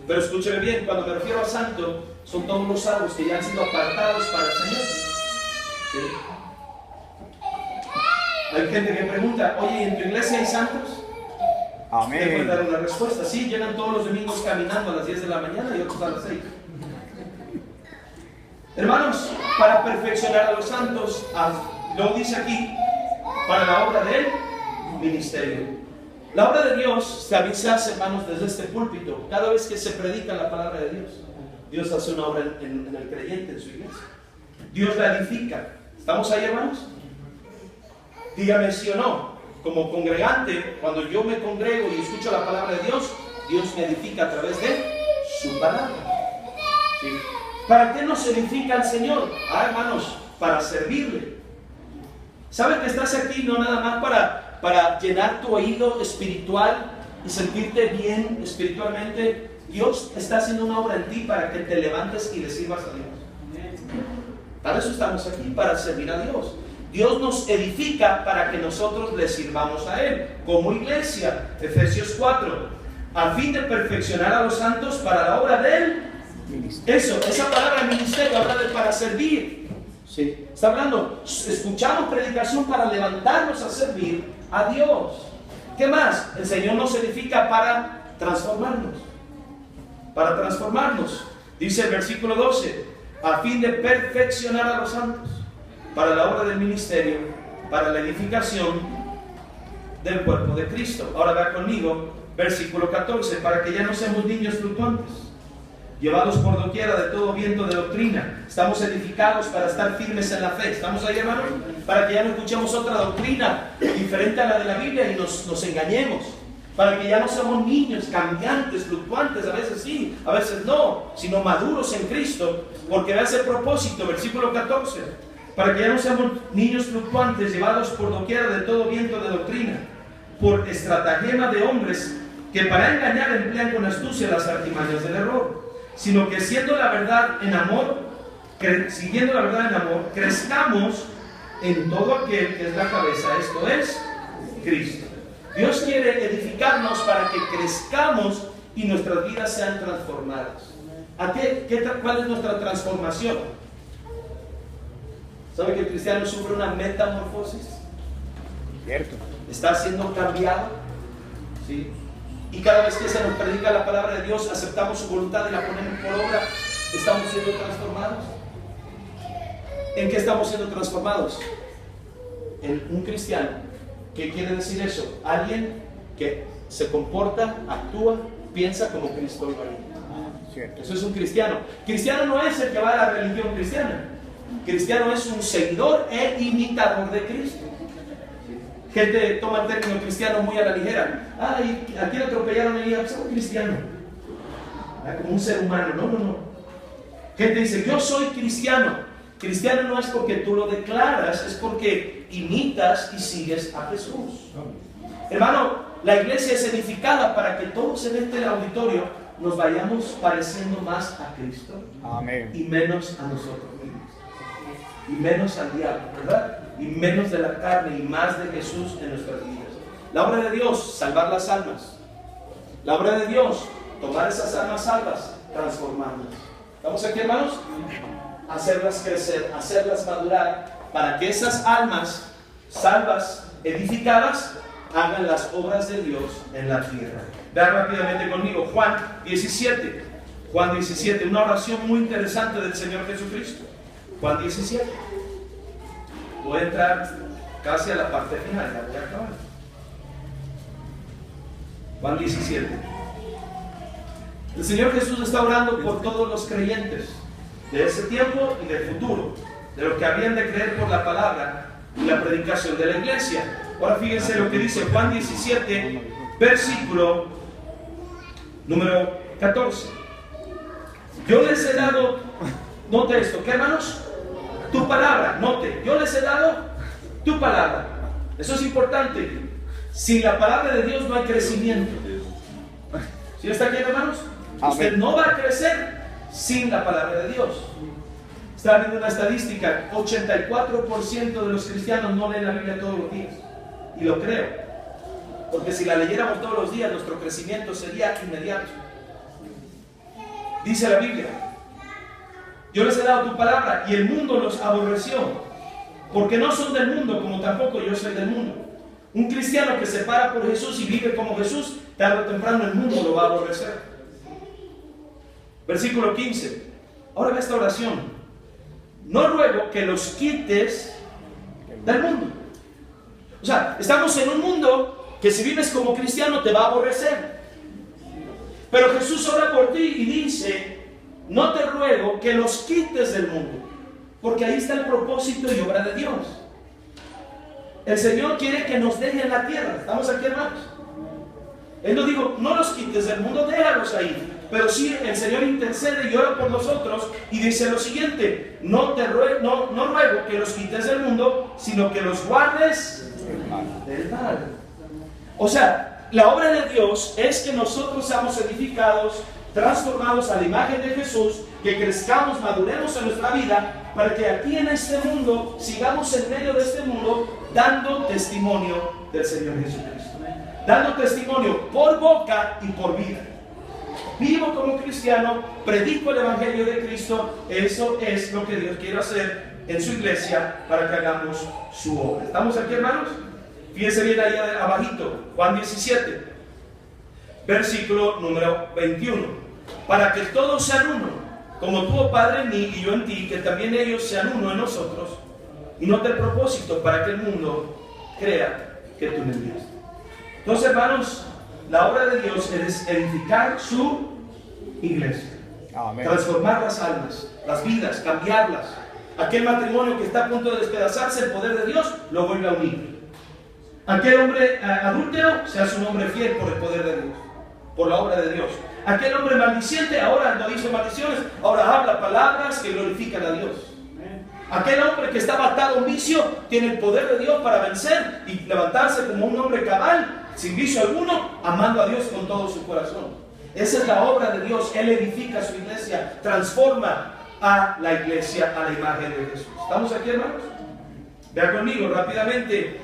Pero escúcheme bien, cuando me refiero a santo, son todos los salvos que ya han sido apartados para el Señor. ¿Sí? Hay gente que pregunta, oye, ¿en tu iglesia hay santos? Amén. Te puedo dar una respuesta. Sí, llegan todos los domingos caminando a las 10 de la mañana y otros a las 6. Hermanos, para perfeccionar a los santos, lo dice aquí, para la obra del ministerio. La obra de Dios también se hace, hermanos, desde este púlpito. Cada vez que se predica la palabra de Dios, Dios hace una obra en el creyente, en su iglesia. Dios la edifica. ¿Estamos ahí, hermanos? Dígame sí o no. Como congregante, cuando yo me congrego y escucho la palabra de Dios, Dios me edifica a través de su palabra. ¿Sí? ¿Para qué nos edifica el Señor? Hermanos, para servirle. ¿Sabes que estás aquí no nada más para llenar tu oído espiritual y sentirte bien espiritualmente? Dios está haciendo una obra en ti para que te levantes y le sirvas a Dios. Para eso estamos aquí, para servir a Dios. Dios nos edifica para que nosotros le sirvamos a Él, como iglesia. Efesios 4, a fin de perfeccionar a los santos para la obra de Él. Esa palabra ministerio habla de para servir. ¿Sí? Está hablando, escuchamos predicación para levantarnos a servir a Dios. ¿Qué más? El Señor nos edifica para transformarnos. Para transformarnos. Dice el versículo 12, a fin de perfeccionar a los santos para la obra del ministerio, para la edificación del cuerpo de Cristo. Ahora vea conmigo, versículo 14, para que ya no seamos niños fluctuantes, llevados por doquiera de todo viento de doctrina. Estamos edificados para estar firmes en la fe. ¿Estamos ahí, hermanos? Para que ya no escuchemos otra doctrina diferente a la de la Biblia y nos engañemos. Para que ya no seamos niños cambiantes, fluctuantes, a veces sí, a veces no, sino maduros en Cristo, porque ve ese propósito, versículo 14, para que ya no seamos niños fluctuantes, llevados por doquiera de todo viento de doctrina, por estratagema de hombres que para engañar emplean con astucia las artimañas del error, sino que siguiendo la verdad en amor, crezcamos en todo aquel que es la cabeza, esto es Cristo. Dios quiere edificarnos para que crezcamos y nuestras vidas sean transformadas. ¿Cuál es nuestra transformación? ¿Sabe que el cristiano sufre una metamorfosis? Cierto. Está siendo cambiado, ¿sí? Y cada vez que se nos predica la palabra de Dios, aceptamos su voluntad y la ponemos por obra, estamos siendo transformados. ¿En qué estamos siendo transformados? En un cristiano. ¿Qué quiere decir eso? Alguien que se comporta, actúa, piensa como Cristo lo haría. Eso es un cristiano. Cristiano no es el que va a la religión cristiana. Cristiano es un seguidor e imitador de Cristo. Gente toma el término cristiano muy a la ligera. Ay, ¿a quién atropellaron ahí? Es un cristiano. Como un ser humano. No. Gente dice, yo soy cristiano. Cristiano no es porque tú lo declaras, es porque imitas y sigues a Jesús. Hermano, la iglesia es edificada para que todos en este auditorio nos vayamos pareciendo más a Cristo. Amén. Y menos a nosotros mismos. Y menos al diablo, ¿verdad? Y menos de la carne y más de Jesús en nuestras vidas. La obra de Dios, salvar las almas. La obra de Dios, tomar esas almas salvas, transformarlas. ¿Estamos aquí, hermanos? Hacerlas crecer, hacerlas madurar, para que esas almas salvas, edificadas, hagan las obras de Dios en la tierra. Vean rápidamente conmigo, Juan 17. Juan 17, una oración muy interesante del Señor Jesucristo. Juan 17. Voy a entrar casi a la parte final, ya voy a acabar. Juan 17. El Señor Jesús está orando por todos los creyentes de ese tiempo y del futuro, de los que habían de creer por la palabra y la predicación de la iglesia. Ahora fíjense lo que dice Juan 17, versículo número 14. Yo les he dado, note esto, ¿qué, hermanos? Tu palabra, note, yo les he dado tu palabra. Eso es importante. Sin la palabra de Dios no hay crecimiento. ¿Sí está aquí, hermanos? Usted no va a crecer sin la palabra de Dios. Estaba viendo una estadística, 84% de los cristianos no leen la Biblia todos los días. Y lo creo, porque si la leyéramos todos los días, nuestro crecimiento sería inmediato. Dice la Biblia, yo les he dado tu palabra y el mundo los aborreció, porque no son del mundo, como tampoco yo soy del mundo. Un cristiano que se para por Jesús y vive como Jesús, tarde o temprano el mundo lo va a aborrecer. Versículo 15. Ahora ve esta oración. No ruego que los quites del mundo. O sea, estamos en un mundo que si vives como cristiano te va a aborrecer. Pero Jesús ora por ti y dice, no te ruego que los quites del mundo, porque ahí está el propósito y obra de Dios. El Señor quiere que nos deje en la tierra. ¿Estamos aquí, hermanos? Él nos dijo, no los quites del mundo, déjalos ahí. pero sí el Señor intercede y ora por nosotros y dice lo siguiente: no ruego que los quites del mundo, sino que los guardes del mal. O sea, la obra de Dios es que nosotros seamos edificados, transformados a la imagen de Jesús, que crezcamos, maduremos en nuestra vida, para que aquí en este mundo sigamos en medio de este mundo dando testimonio del Señor Jesucristo, dando testimonio por boca y por vida. Vivo como cristiano, predico el Evangelio de Cristo. Eso es lo que Dios quiere hacer en su iglesia para que hagamos su obra. ¿Estamos aquí, hermanos? Fíjense bien ahí abajito, Juan 17, versículo número 21. Para que todos sean uno, como tú, oh Padre, en mí y yo en ti, que también ellos sean uno en nosotros. Y note el propósito: para que el mundo crea que tú me enviaste. Entonces, hermanos, la obra de Dios es edificar su iglesia. Amén. Transformar las almas, las vidas, cambiarlas. Aquel matrimonio que está a punto de despedazarse, el poder de Dios lo vuelve a unir. Aquel hombre adúltero se hace un hombre fiel por el poder de Dios, por la obra de Dios. Aquel hombre maldiciente ahora no dice maldiciones, ahora habla palabras que glorifican a Dios. Aquel hombre que estaba atado a un vicio tiene el poder de Dios para vencer y levantarse como un hombre cabal, sin vicio alguno, amando a Dios con todo su corazón. Esa es la obra de Dios. Él edifica su iglesia, transforma a la iglesia a la imagen de Jesús. ¿Estamos aquí, hermanos? Vean conmigo rápidamente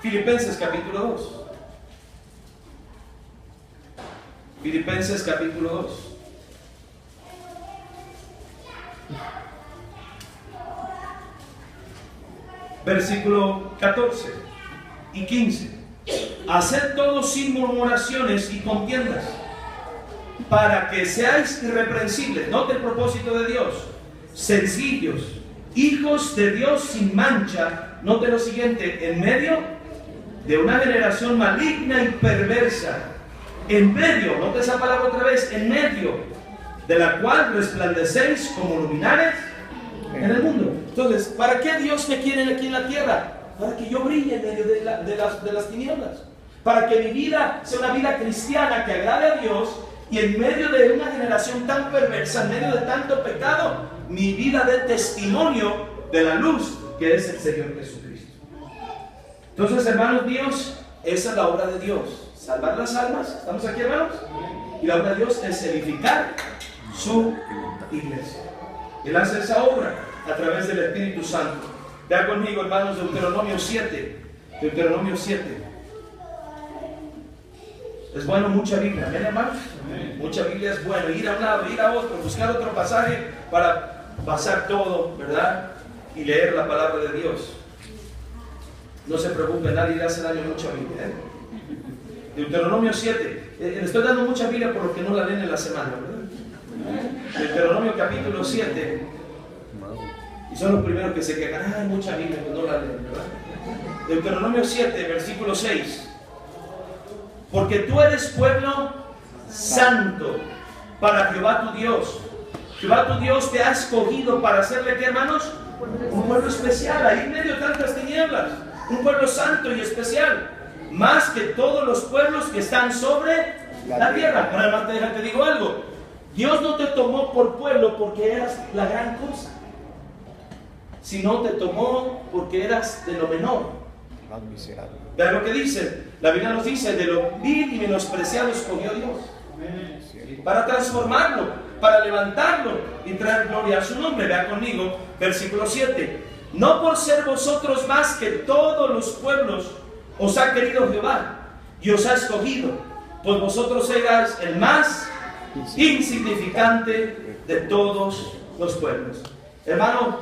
Filipenses capítulo 2. Filipenses capítulo 2. Versículo 14 y 15. Haced todo sin murmuraciones y contiendas, para que seáis irreprensibles. Note el propósito de Dios: sencillos, hijos de Dios sin mancha. Note lo siguiente: en medio de una generación maligna y perversa. En medio, note esa palabra otra vez, en medio de la cual resplandecéis como luminares en el mundo. Entonces, ¿para qué Dios me quiere aquí en la tierra? Para que yo brille en medio de las tinieblas, para que mi vida sea una vida cristiana que agrade a Dios, y en medio de una generación tan perversa, en medio de tanto pecado, mi vida dé testimonio de la luz que es el Señor Jesucristo. Entonces, hermanos míos, esa es la obra de Dios: salvar las almas. ¿Estamos aquí, hermanos? Y la obra de Dios es edificar su iglesia. Él hace esa obra a través del Espíritu Santo. Vean conmigo, hermanos, Deuteronomio 7. Deuteronomio 7. Es bueno mucha Biblia, ¿ven, hermanos? Mucha Biblia es bueno. Ir a un lado, ir a otro, buscar otro pasaje para basar todo, ¿verdad? Y leer la palabra de Dios. No se preocupe, nadie le hace daño a mucha Biblia, ¿eh? Deuteronomio 7. Le estoy dando mucha Biblia por lo que no la leen en la semana, ¿verdad? Deuteronomio capítulo 7. Y son los primeros que se quejan: hay mucha Biblia, pues no la leen, ¿verdad? Deuteronomio 7, versículo 6. Porque tú eres pueblo santo para Jehová tu Dios. Jehová tu Dios te ha escogido para hacerle, ¿qué, hermanos? Un pueblo especial, ahí en medio de tantas tinieblas. Un pueblo santo y especial, más que todos los pueblos que están sobre la tierra. Pero además te digo algo: Dios no te tomó por pueblo porque eras la gran cosa, sino te tomó porque eras de lo menor. Vean lo que dice, la Biblia nos dice: de lo vil y menospreciado escogió Dios para transformarlo, para levantarlo y traer gloria a su nombre. Vean conmigo, versículo 7. No por ser vosotros más que todos los pueblos os ha querido Jehová y os ha escogido, pues vosotros erais el más insignificante de todos los pueblos. Hermano,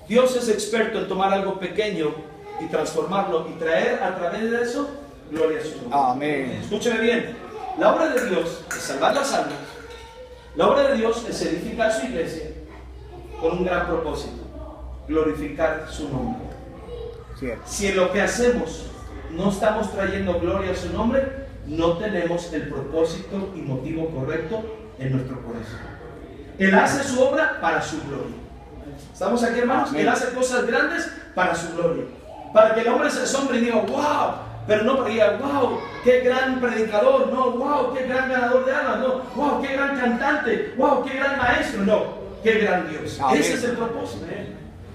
Dios es experto en tomar algo pequeño y transformarlo y traer a través de eso gloria a su nombre. Amén. Escúcheme bien: la obra de Dios es salvar las almas. La obra de Dios es edificar su iglesia con un gran propósito: glorificar su nombre. Cierto. Si en lo que hacemos no estamos trayendo gloria a su nombre, no tenemos el propósito y motivo correcto en nuestro corazón. Él hace su obra para su gloria. ¿Estamos aquí, hermanos? Amén. Él hace cosas grandes para su gloria, para que el hombre se asombre y diga: wow, Pero no para diga, wow, qué gran predicador, no, wow, qué gran ganador de almas, no, wow, qué gran cantante, wow, qué gran maestro, no, qué gran Dios. Amén. Ese es el propósito.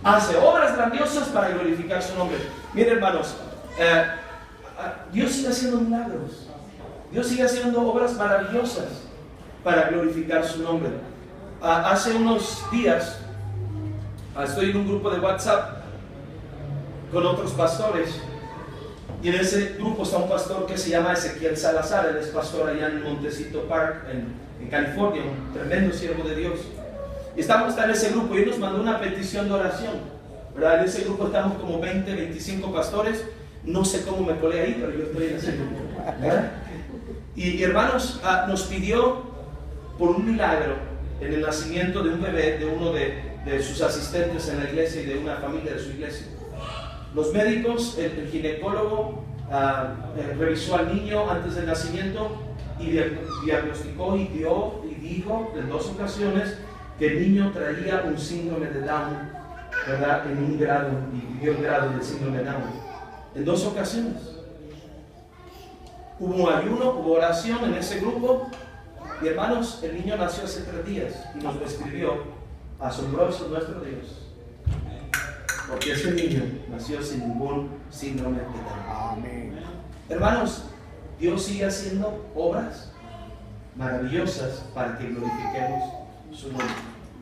Hace obras grandiosas para glorificar su nombre. Miren, hermanos, Dios sigue haciendo milagros. Dios sigue haciendo obras maravillosas para glorificar su nombre. Hace unos días estoy en un grupo de WhatsApp con otros pastores, y en ese grupo está un pastor que se llama Ezequiel Salazar. Él es pastor allá en Montecito Park, en California, un tremendo siervo de Dios. Y estamos en ese grupo y él nos mandó una petición de oración, ¿verdad? En ese grupo estamos como 20, 25 pastores. No sé cómo me colé ahí, pero yo estoy en ese grupo, ¿verdad? Y hermanos, nos pidió por un milagro en el nacimiento de un bebé de uno de sus asistentes en la iglesia y de una familia de su iglesia. Los médicos, el ginecólogo revisó al niño antes del nacimiento y diagnosticó y dijo en 2 ocasiones que el niño traía un síndrome de Down, ¿verdad? En un grado, y dio el grado del síndrome de Down. En 2 ocasiones. Hubo un ayuno, hubo oración en ese grupo. Y hermanos, el niño nació hace 3 días y nos lo escribió. Asombroso nuestro Dios. Porque ese niño nació sin ningún síndrome de Down. Amén. Hermanos, Dios sigue haciendo obras maravillosas para que glorifiquemos su nombre.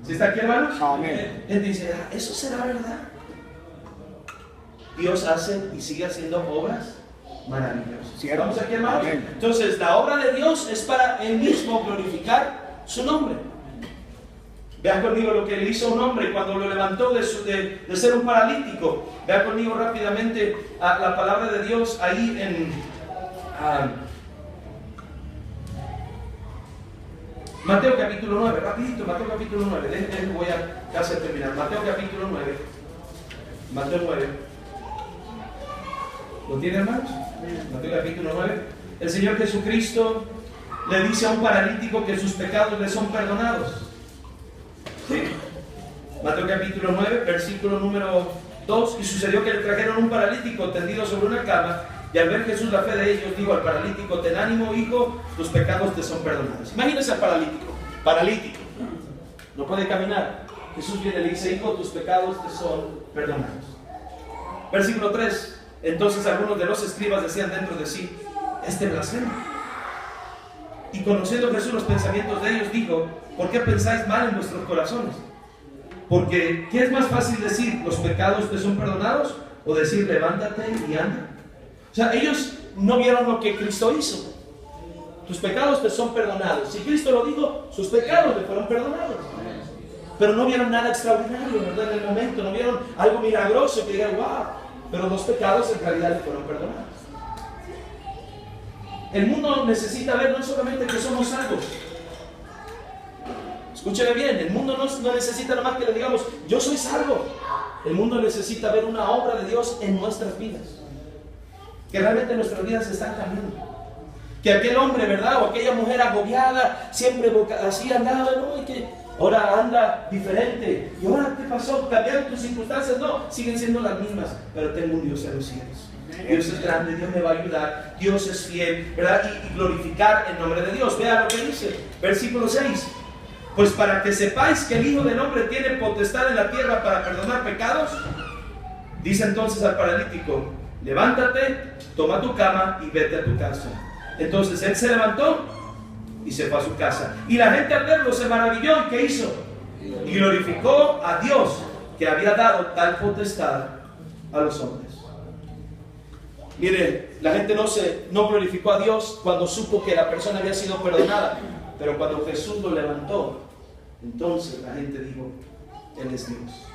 ¿Sí está aquí, hermanos? Amén. Él dice, ¿eso será verdad? Dios hace y sigue haciendo obras maravillosas. Cierto. ¿Estamos aquí, hermanos? Amén. Entonces, la obra de Dios es para Él mismo glorificar su nombre. Vean conmigo lo que le hizo a un hombre cuando lo levantó de ser un paralítico. Vean conmigo rápidamente la palabra de Dios ahí en Mateo capítulo 9. Rapidito, Mateo capítulo 9. Voy a casi terminar. Mateo capítulo 9. Mateo 9. ¿Lo tiene, hermanos? Mateo capítulo 9. El Señor Jesucristo le dice a un paralítico que sus pecados le son perdonados. ¿Sí? Mateo capítulo 9, versículo número 2. Y sucedió que le trajeron un paralítico tendido sobre una cama, y al ver Jesús la fe de ellos, dijo al paralítico: ten ánimo, hijo, tus pecados te son perdonados. Imagínense al paralítico, no puede caminar. Jesús viene y le dice: hijo, tus pecados te son perdonados. Versículo 3. Entonces algunos de los escribas decían dentro de sí: este blasfema. Y conociendo Jesús los pensamientos de ellos, dijo: ¿por qué pensáis mal en vuestros corazones? Porque, ¿qué es más fácil decir, los pecados te son perdonados? O decir, levántate y anda. O sea, ellos no vieron lo que Cristo hizo. Tus pecados te son perdonados. Si Cristo lo dijo, sus pecados le fueron perdonados. Pero no vieron nada extraordinario, ¿verdad? En el momento, no vieron algo milagroso que digan, wow. Pero los pecados en realidad le fueron perdonados. El mundo necesita ver no solamente que somos salvos. Escúcheme bien, el mundo no necesita nada más que le digamos, yo soy salvo. El mundo necesita ver una obra de Dios en nuestras vidas. Que realmente nuestras vidas están cambiando. Que aquel hombre, ¿verdad? O aquella mujer agobiada, siempre así andaba, ¿no? Y que ahora anda diferente. ¿Y ahora qué pasó? ¿Cambiaron tus circunstancias? No, siguen siendo las mismas. Pero tengo un Dios en los cielos. Dios es grande, Dios me va a ayudar, Dios es fiel, ¿verdad? Y glorificar el nombre de Dios. Vea lo que dice, versículo 6. Pues para que sepáis que el Hijo del Hombre tiene potestad en la tierra para perdonar pecados, dice entonces al paralítico: levántate, toma tu cama y vete a tu casa. Entonces él se levantó y se fue a su casa. Y la gente al verlo se maravilló. ¿Y qué hizo? Y glorificó a Dios, que había dado tal potestad a los hombres. Mire, la gente no glorificó a Dios cuando supo que la persona había sido perdonada. Pero cuando Jesús lo levantó, entonces la gente dijo: Él es Dios.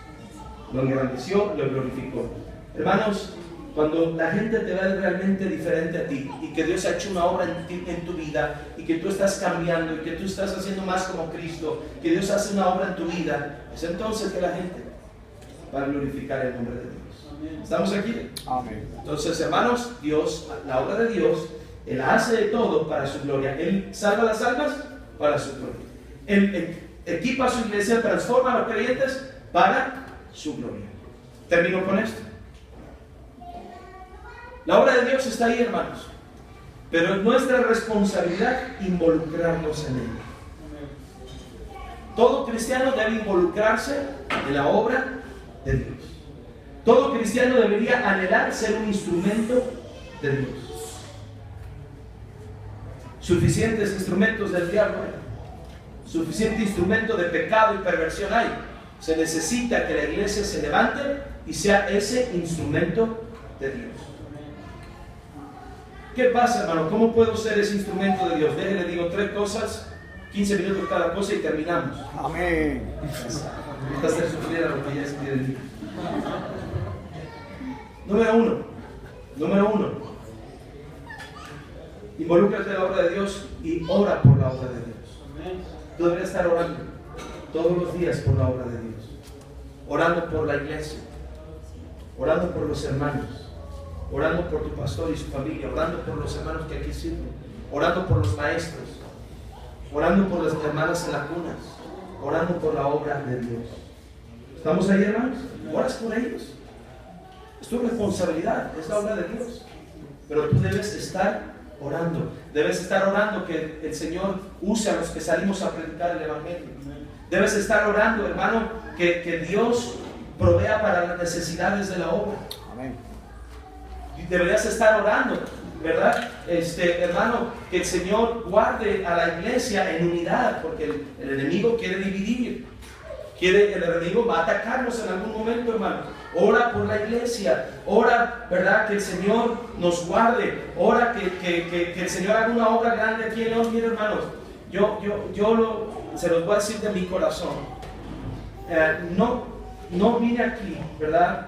Lo engrandeció, lo glorificó. Hermanos, cuando la gente te ve realmente diferente a ti, y que Dios ha hecho una obra en tu vida, y que tú estás cambiando, y que tú estás haciendo más como Cristo, que Dios hace una obra en tu vida, es entonces que la gente va a glorificar el nombre de Dios. ¿Estamos aquí? Amén. Entonces, hermanos, Dios, la obra de Dios, Él hace de todo para su gloria. Él salva las almas para su gloria. Él equipa a su iglesia, transforma a los creyentes para su gloria. Termino con esto. La obra de Dios está ahí, hermanos, pero es nuestra responsabilidad involucrarnos en ella. Todo cristiano debe involucrarse en la obra de Dios. Todo cristiano debería anhelar ser un instrumento de Dios. Suficientes instrumentos del diablo hay. Suficiente instrumento de pecado y perversión hay. Se necesita que la iglesia se levante y sea ese instrumento de Dios. ¿Qué pasa, hermano? ¿Cómo puedo ser ese instrumento de Dios? Déjenle, digo 3 cosas, 15 minutos cada cosa y terminamos. Amén. Gusta hacer sufrir a lo que ya es de mí. Número uno, involúcrate en la obra de Dios y ora por la obra de Dios. Tú deberías estar orando todos los días por la obra de Dios, orando por la iglesia, orando por los hermanos, orando por tu pastor y su familia, orando por los hermanos que aquí sirven, orando por los maestros, orando por las hermanas en las cunas, orando por la obra de Dios. ¿Estamos ahí, hermanos? ¿Oras por ellos? Es tu responsabilidad, es la obra de Dios. Pero tú debes estar orando. Debes estar orando que el Señor use a los que salimos a predicar el Evangelio. Debes estar orando, hermano, que Dios provea para las necesidades de la obra. Amén. Deberías estar orando, ¿verdad? Hermano, que el Señor guarde a la iglesia en unidad, porque el enemigo quiere dividir. El enemigo va a atacarnos en algún momento, hermano. Ora por la iglesia, ora, ¿verdad? Que el Señor nos guarde, ora que el Señor haga una obra grande aquí en León. Miren, hermanos, se los voy a decir de mi corazón. No vine aquí, ¿verdad?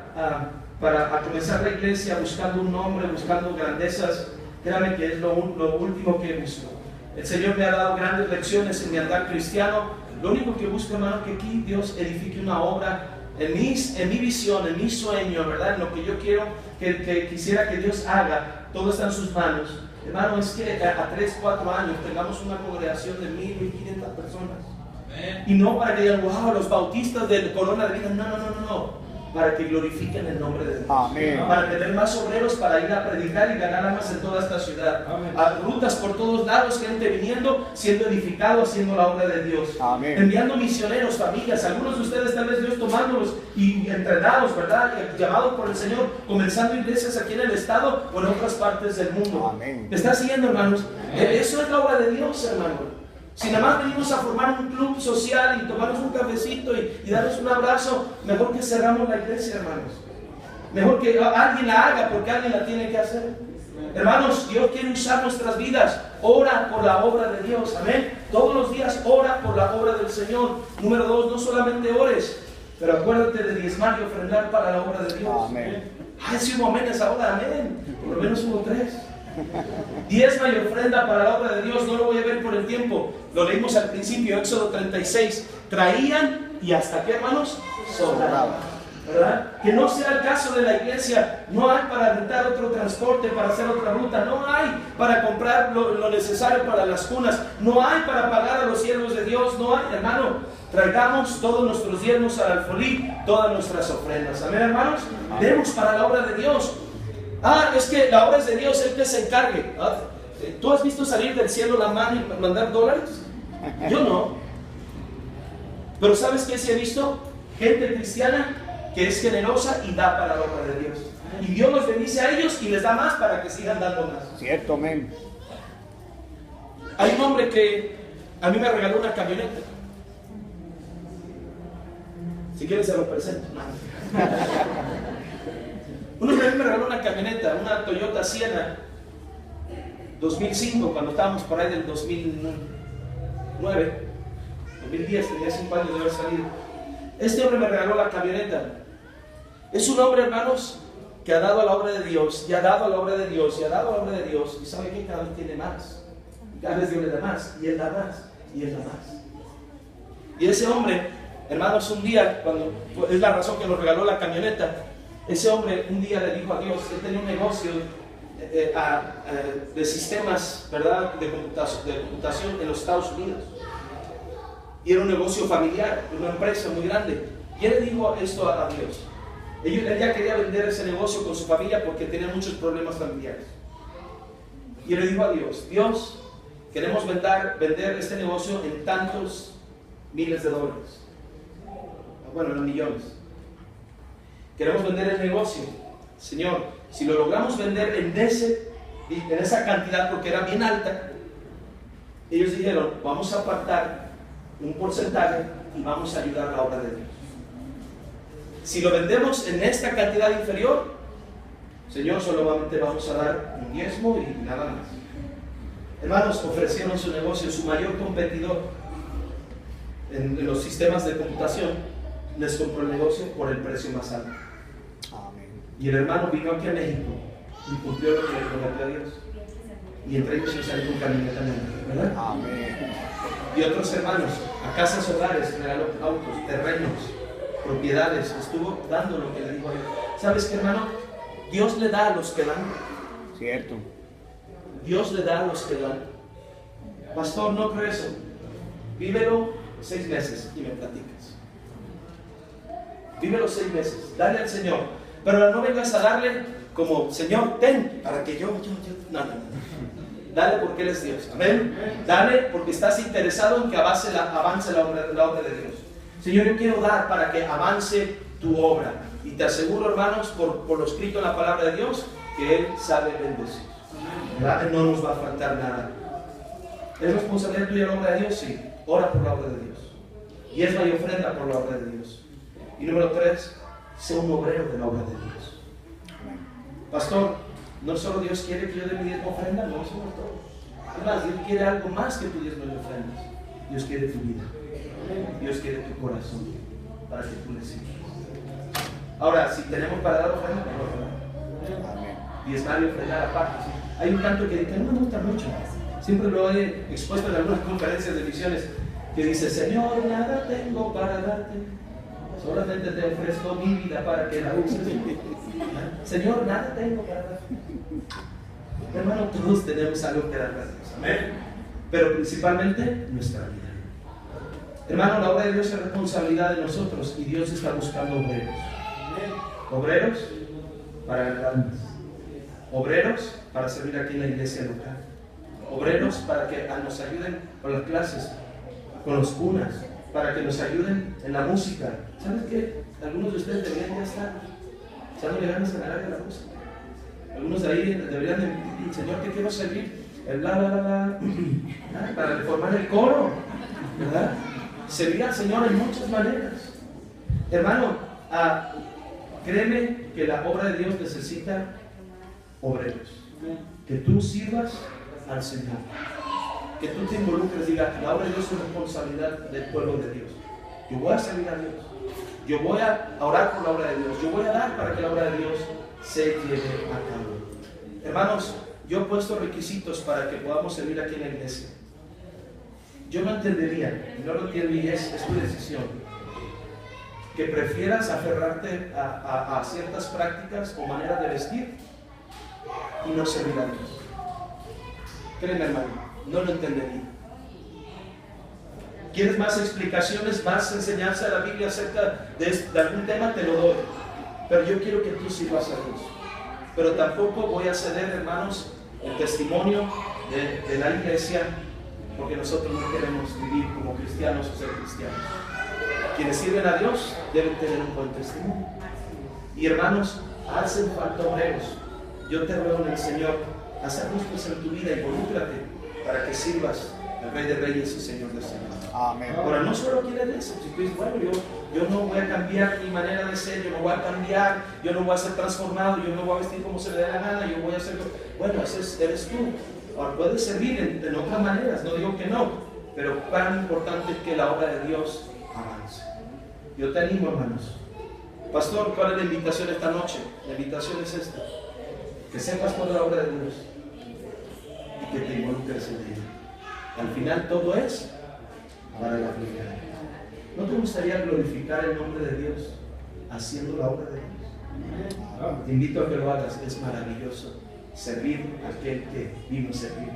Para comenzar la iglesia buscando un nombre, buscando grandezas. Créame que es lo último que busco. El Señor me ha dado grandes lecciones en mi andar cristiano. Lo único que busco, hermano, que aquí Dios edifique una obra en mi visión, en mi sueño, ¿verdad? En lo que yo quiero, que quisiera que Dios haga. Todo está en sus manos. Hermano, es que a 3-4 años tengamos una congregación de 1,000-1,500 personas. Y no para que digan, wow, los bautistas del Corona de Vida. No. Para que glorifiquen el nombre de Dios. Amén. Para tener más obreros para ir a predicar y ganar almas en toda esta ciudad. A rutas por todos lados, gente viniendo, siendo edificado, haciendo la obra de Dios. Amén. Enviando misioneros, familias, algunos de ustedes tal vez Dios tomándolos y entrenados, ¿verdad? Llamados por el Señor, comenzando iglesias aquí en el estado o en otras partes del mundo. Amén. ¿Me está siguiendo, hermanos? Eso es la obra de Dios, hermano. Si nada más venimos a formar un club social y tomarnos un cafecito y darnos un abrazo, mejor que cerramos la iglesia, hermanos. Mejor que alguien la haga porque alguien la tiene que hacer. Hermanos, Dios quiere usar nuestras vidas. Ora por la obra de Dios, amén. Todos los días ora por la obra del Señor. Número 2, no solamente ores, pero acuérdate de diezmar y ofrendar para la obra de Dios. Amén. Si hubo aménes ahora, amén. Por lo menos hubo 3. Diezma y ofrenda para la obra de Dios. No lo voy a ver por el tiempo. Lo leímos al principio, Éxodo 36. Traían y hasta qué, hermanos, sobraban, ¿verdad? Que no sea el caso de la iglesia. No hay para rentar otro transporte, para hacer otra ruta. No hay para comprar lo necesario para las cunas. No hay para pagar a los siervos de Dios. No hay, hermano. Traigamos todos nuestros diezmos al alfolí, todas nuestras ofrendas. Amén, hermanos. Demos para la obra de Dios. Es que la obra es de Dios, Él que se encargue. ¿Tú has visto salir del cielo la mano y mandar dólares? Yo no. Pero ¿sabes qué sí he visto? Gente cristiana que es generosa y da para la obra de Dios. Y Dios los bendice a ellos y les da más para que sigan dando más. Cierto, amén. Hay un hombre que a mí me regaló una camioneta. Si quieres se lo presento. Un hombre a mí me regaló una camioneta, una Toyota Sienna 2005, cuando estábamos por ahí del 2009, 2010, tenía 5 años de haber salido. Este hombre me regaló la camioneta. Es un hombre, hermanos, que ha dado a la obra de Dios, y ha dado a la obra de Dios, y ha dado a la obra de Dios, y sabe que cada vez tiene más. Cada vez Dios le da más, y Él da más, y Él da más. Y ese hombre, hermanos, un día, cuando es la razón que nos regaló la camioneta, ese hombre un día le dijo a Dios, él tenía un negocio de sistemas, ¿verdad?, de computación en los Estados Unidos. Y era un negocio familiar, una empresa muy grande. Y él le dijo esto a Dios: Él ya quería vender ese negocio con su familia porque tenía muchos problemas familiares. Y le dijo a Dios, Dios, queremos vender este negocio en tantos miles de dólares. Bueno, en millones. Queremos vender el negocio. Señor, si lo logramos vender en esa cantidad, porque era bien alta, ellos dijeron, vamos a apartar un porcentaje y vamos a ayudar a la obra de Dios. Si lo vendemos en esta cantidad inferior, Señor, solamente vamos a dar un diezmo y nada más. Hermanos, ofrecieron su negocio, su mayor competidor en los sistemas de computación les compró el negocio por el precio más alto. Amén. Y el hermano vino aquí a México y cumplió lo que le prometió a Dios. Y entre ellos se salió con camioneta negra, ¿verdad? Amén. Y otros hermanos, a casas hogares, regaló autos, terrenos, propiedades, estuvo dando lo que le dijo a Dios. ¿Sabes qué, hermano? Dios le da a los que dan. Cierto. Dios le da a los que dan. Pastor, no creo eso. Vívelo 6 meses y me platicas. Vívelo 6 meses, dale al Señor. Pero no vengas a darle como, Señor, ten, para que yo. No. Dale porque Él es Dios. Amén. Dale porque estás interesado en que avance la obra de Dios. Señor, yo quiero dar para que avance tu obra. Y te aseguro, hermanos, por lo escrito en la palabra de Dios, que Él sabe bendecir. ¿Verdad? No nos va a faltar nada. ¿Es responsabilidad tuya la obra de Dios? Sí. Ora por la obra de Dios. Diezma y ofrenda por la obra de Dios. Y número 3, sé un obrero de la obra de Dios. Pastor, no solo Dios quiere que yo dé mi diezmo ofrenda, no, eso no es todo. Además, Dios quiere algo más que tu diezmo y ofrendas. Dios quiere tu vida. Dios quiere tu corazón para que tú le sigas. Ahora, si tenemos para dar ofrenda, Amén. diezmar y ofrendar aparte. ¿Sí? Hay un canto que no me gusta mucho. Siempre lo he expuesto en algunas conferencias de misiones que dice: Señor, nada tengo para darte, solamente te ofrezco mi vida para que la uses. Señor, nada tengo para darte. Hermano, todos tenemos algo que dar a Dios. Amén. Pero principalmente nuestra vida. Hermano, la obra de Dios es responsabilidad de nosotros y Dios está buscando obreros. Obreros para ganar almas. Obreros para servir aquí en la iglesia local. Obreros para que nos ayuden con las clases, con los cunas, para que nos ayuden en la música. ¿Sabes qué? Algunos de ustedes deberían ya estar echándole ganas en el área de la música. Algunos de ahí deberían decir: Señor, te quiero servir el para reformar el coro, ¿verdad? Servir al Señor en muchas maneras. Hermano, créeme que la obra de Dios necesita obreros. Que tú sirvas al Señor. Que tú te involucres, diga: la obra de Dios es responsabilidad del pueblo de Dios. Yo voy a servir a Dios. Yo voy a orar por la obra de Dios. Yo voy a dar para que la obra de Dios se lleve a cabo. Hermanos, yo he puesto requisitos para que podamos servir aquí en la iglesia. Yo no entendería, y no lo entiendo, y es tu decisión, que prefieras aferrarte a ciertas prácticas o maneras de vestir y no servir a Dios. Créeme, hermano, no lo entendería. ¿Quieres más explicaciones, más enseñanza de la Biblia acerca de algún tema? Te lo doy. Pero yo quiero que tú sirvas a Dios. Pero tampoco voy a ceder, hermanos, el testimonio de la iglesia, porque nosotros no queremos vivir como cristianos o ser cristianos. Quienes sirven a Dios deben tener un buen testimonio. Y hermanos, hacen falta obreros. Yo te ruego en el Señor, haz ajustes en tu vida, involúcrate para que sirvas al Rey de Reyes y Señor de Señores. Amén. Ahora, no solo aquí en la iglesia. Si tú dices: bueno, yo no voy a cambiar mi manera de ser, yo no voy a cambiar, yo no voy a ser transformado, yo no voy a vestir como se me dé la gana, yo voy a hacer. Bueno, ese eres tú. Ahora, puedes servir en otras maneras, no digo que no, pero tan importante es que la obra de Dios avance. Yo te animo, hermanos. Pastor, ¿cuál es la invitación esta noche? La invitación es esta: que sepas por la obra de Dios y que te involucres en ella. Al final todo es para la gloria. ¿No te gustaría glorificar el nombre de Dios haciendo la obra de Dios? Te invito a que lo hagas. Es maravilloso servir a aquel que vino a servir.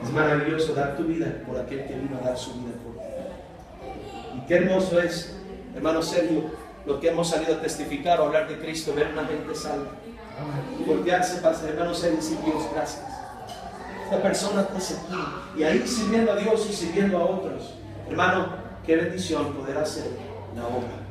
Es maravilloso dar tu vida por aquel que vino a dar su vida por ti. Y qué hermoso es, hermano Sergio, Los que hemos salido a testificar o hablar de Cristo, ver una gente salva. Y voltearse para hermanos y decir: Dios, gracias. Esta persona te sentí. Y ahí sirviendo a Dios y sirviendo a otros. Hermano, qué bendición poder hacer la obra